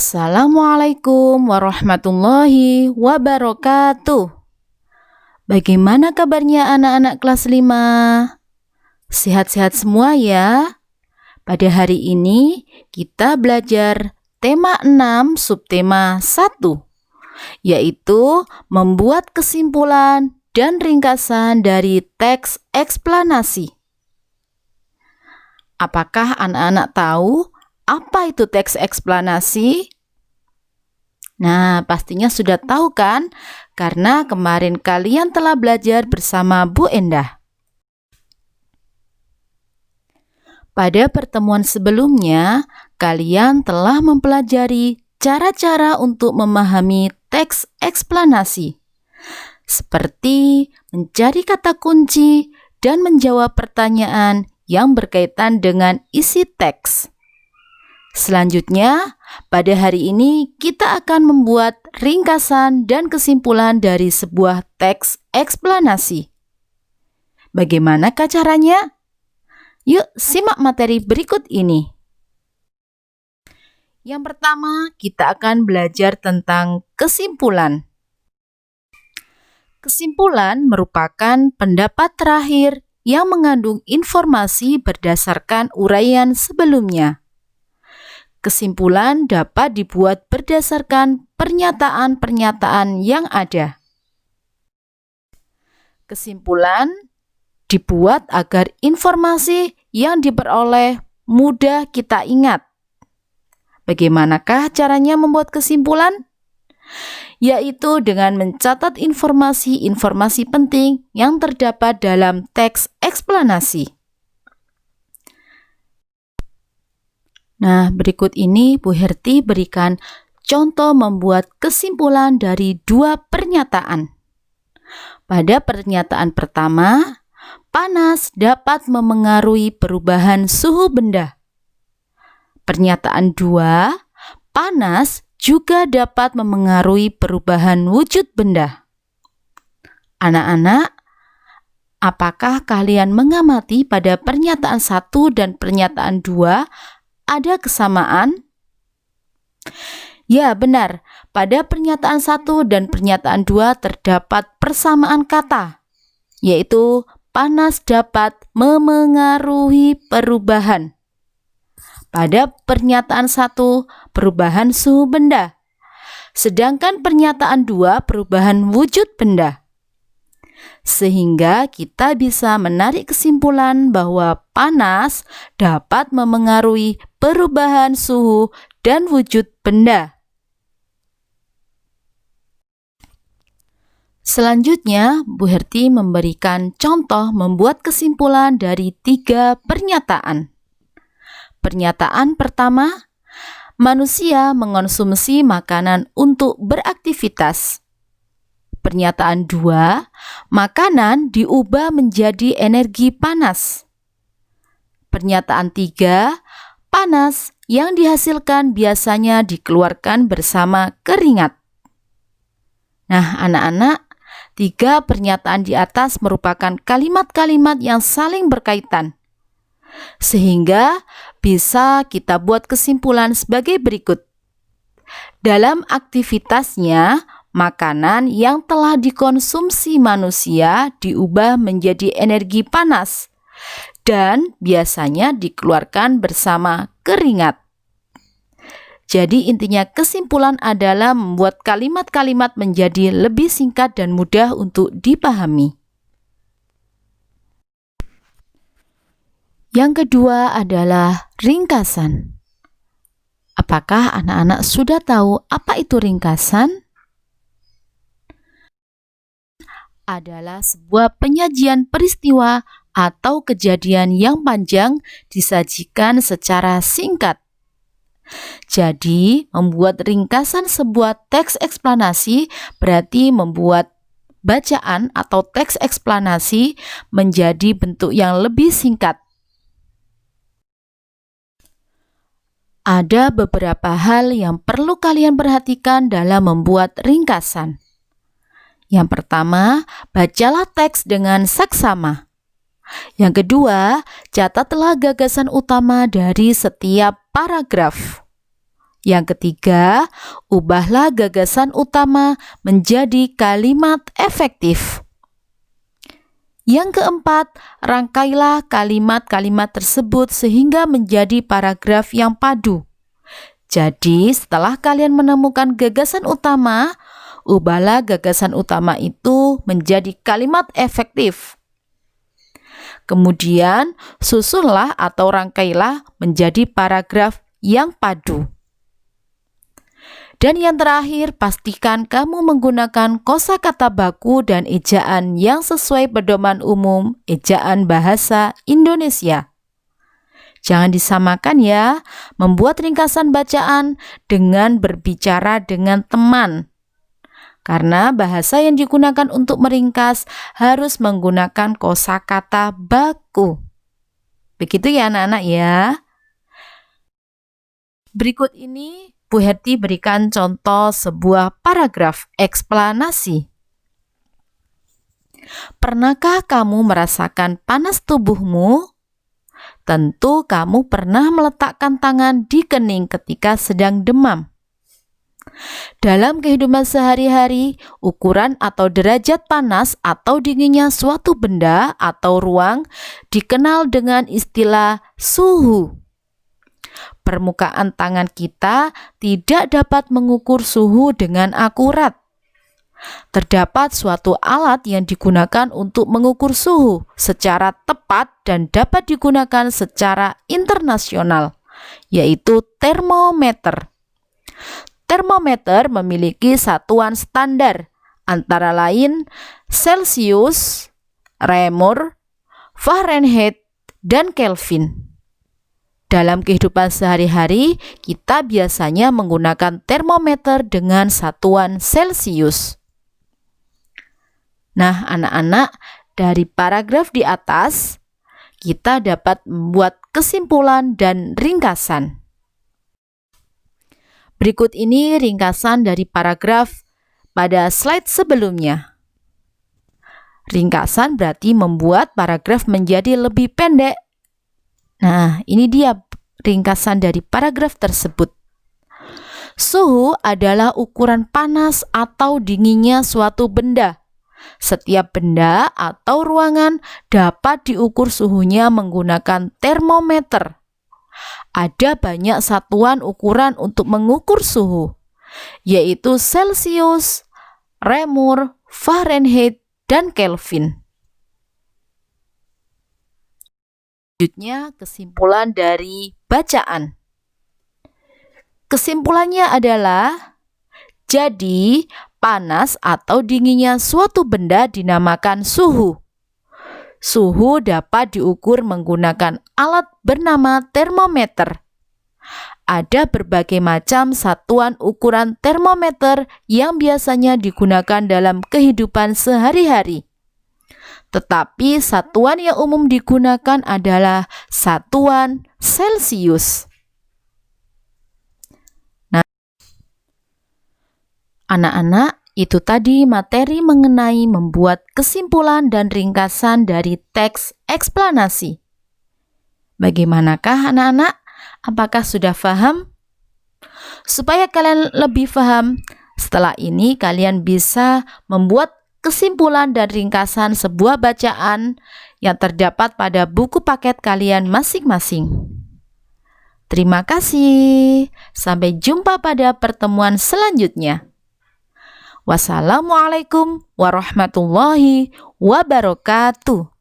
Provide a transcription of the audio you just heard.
Assalamualaikum warahmatullahi wabarakatuh. Bagaimana kabarnya anak-anak kelas 5? Sehat-sehat semua ya? Pada hari ini kita belajar tema 6 subtema 1, yaitu membuat kesimpulan dan ringkasan dari teks eksplanasi. Apakah anak-anak tahu apa itu teks eksplanasi? Nah, pastinya sudah tahu kan? Karena kemarin kalian telah belajar bersama Bu Endah. Pada pertemuan sebelumnya, kalian telah mempelajari cara-cara untuk memahami teks eksplanasi, seperti mencari kata kunci dan menjawab pertanyaan yang berkaitan dengan isi teks. Selanjutnya, pada hari ini kita akan membuat ringkasan dan kesimpulan dari sebuah teks eksplanasi. Bagaimanakah caranya? Yuk, simak materi berikut ini. Yang pertama, kita akan belajar tentang kesimpulan. Kesimpulan merupakan pendapat terakhir yang mengandung informasi berdasarkan uraian sebelumnya. Kesimpulan dapat dibuat berdasarkan pernyataan-pernyataan yang ada. Kesimpulan dibuat agar informasi yang diperoleh mudah kita ingat. Bagaimanakah caranya membuat kesimpulan? Yaitu dengan mencatat informasi-informasi penting yang terdapat dalam teks eksplanasi. Nah, berikut ini Bu Herti berikan contoh membuat kesimpulan dari dua pernyataan. Pada pernyataan pertama, panas dapat memengaruhi perubahan suhu benda. Pernyataan 2, panas juga dapat memengaruhi perubahan wujud benda. Anak-anak, apakah kalian mengamati pada pernyataan 1 dan pernyataan 2 ada kesamaan? Ya, benar. Pada pernyataan 1 dan pernyataan 2 terdapat persamaan kata, yaitu panas dapat memengaruhi perubahan. Pada pernyataan 1, perubahan suhu benda. Sedangkan pernyataan 2, perubahan wujud benda. Sehingga kita bisa menarik kesimpulan bahwa panas dapat memengaruhi perubahan suhu dan wujud benda. Selanjutnya, Bu Herti memberikan contoh membuat kesimpulan dari 3 pernyataan. Pernyataan pertama, manusia mengonsumsi makanan untuk beraktivitas. Pernyataan 2, makanan diubah menjadi energi panas. Pernyataan 3, panas yang dihasilkan biasanya dikeluarkan bersama keringat. Nah, anak-anak, 3 pernyataan di atas merupakan kalimat-kalimat yang saling berkaitan, sehingga bisa kita buat kesimpulan sebagai berikut. Dalam aktivitasnya, makanan yang telah dikonsumsi manusia diubah menjadi energi panas dan biasanya dikeluarkan bersama keringat. Jadi intinya kesimpulan adalah membuat kalimat-kalimat menjadi lebih singkat dan mudah untuk dipahami. Yang kedua adalah ringkasan. Apakah anak-anak sudah tahu apa itu ringkasan? Adalah sebuah penyajian peristiwa atau kejadian yang panjang disajikan secara singkat. Jadi, membuat ringkasan sebuah teks eksplanasi berarti membuat bacaan atau teks eksplanasi menjadi bentuk yang lebih singkat. Ada beberapa hal yang perlu kalian perhatikan dalam membuat ringkasan. Yang pertama, bacalah teks dengan saksama. Yang kedua, catatlah gagasan utama dari setiap paragraf. Yang ketiga, ubahlah gagasan utama menjadi kalimat efektif. Yang keempat, rangkailah kalimat-kalimat tersebut sehingga menjadi paragraf yang padu. Jadi, setelah kalian menemukan gagasan utama, ubahlah gagasan utama itu menjadi kalimat efektif. Kemudian, susunlah atau rangkailah menjadi paragraf yang padu. Dan yang terakhir, pastikan kamu menggunakan kosakata baku dan ejaan yang sesuai pedoman umum ejaan bahasa Indonesia. Jangan disamakan ya, membuat ringkasan bacaan dengan berbicara dengan teman. Karena bahasa yang digunakan untuk meringkas harus menggunakan kosakata baku. Begitu ya anak-anak ya. Berikut ini Bu Herti berikan contoh sebuah paragraf eksplanasi. Pernahkah kamu merasakan panas tubuhmu? Tentu kamu pernah meletakkan tangan di kening ketika sedang demam. Dalam kehidupan sehari-hari, ukuran atau derajat panas atau dinginnya suatu benda atau ruang dikenal dengan istilah suhu. Permukaan tangan kita tidak dapat mengukur suhu dengan akurat. Terdapat suatu alat yang digunakan untuk mengukur suhu secara tepat dan dapat digunakan secara internasional, yaitu termometer. Termometer memiliki satuan standar, antara lain Celsius, Reaumur, Fahrenheit, dan Kelvin. Dalam kehidupan sehari-hari, kita biasanya menggunakan termometer dengan satuan Celsius. Nah, anak-anak, dari paragraf di atas, kita dapat membuat kesimpulan dan ringkasan. Berikut ini ringkasan dari paragraf pada slide sebelumnya. Ringkasan berarti membuat paragraf menjadi lebih pendek. Nah, ini dia ringkasan dari paragraf tersebut. Suhu adalah ukuran panas atau dinginnya suatu benda. Setiap benda atau ruangan dapat diukur suhunya menggunakan termometer. Ada banyak satuan ukuran untuk mengukur suhu, yaitu Celsius, Reaumur, Fahrenheit, dan Kelvin. Selanjutnya, kesimpulan dari bacaan. Kesimpulannya adalah, jadi panas atau dinginnya suatu benda dinamakan suhu. Suhu dapat diukur menggunakan alat bernama termometer. Ada berbagai macam satuan ukuran termometer yang biasanya digunakan dalam kehidupan sehari-hari. Tetapi satuan yang umum digunakan adalah satuan Celsius. Nah, anak-anak, itu tadi materi mengenai membuat kesimpulan dan ringkasan dari teks eksplanasi. Bagaimanakah anak-anak? Apakah sudah paham? Supaya kalian lebih paham, setelah ini kalian bisa membuat kesimpulan dan ringkasan sebuah bacaan yang terdapat pada buku paket kalian masing-masing. Terima kasih. Sampai jumpa pada pertemuan selanjutnya. Wassalamualaikum warahmatullahi wabarakatuh.